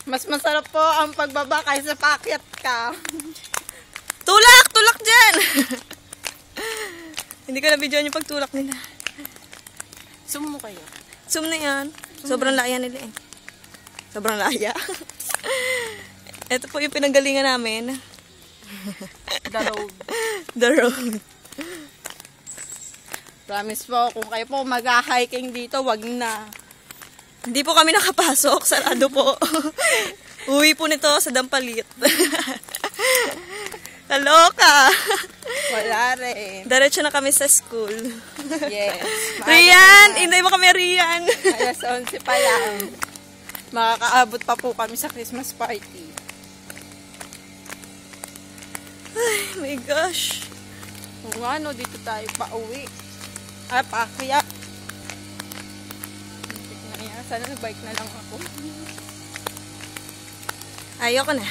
Mas masarap po ang pagbaba kaysa paakyat ka. Tulak! Tulak dyan! Hindi ko na-videoan yung pagtulak nila. Zoom mo kayo. Zoom na yan. Sobrang laya nila eh. Sobrang laya. Ito po yung pinanggalingan namin. The road. The road. Promise po, kung kayo po mag-hiking dito, wag na. Hindi po kami nakapasok. Sarado po. Uwi po nito sa Dampalit. Kaloka. Wala rin. Diretso na kami sa school. Yes. Rian! Inday mo kami, Rian! Alas 11 pa lang. Makakaabot pa po kami sa Christmas party. Ay, my gosh. Kung ano, dito tayo pa uwi. Ah, paakyat. Sana nag-bike na lang ako. Ayoko na.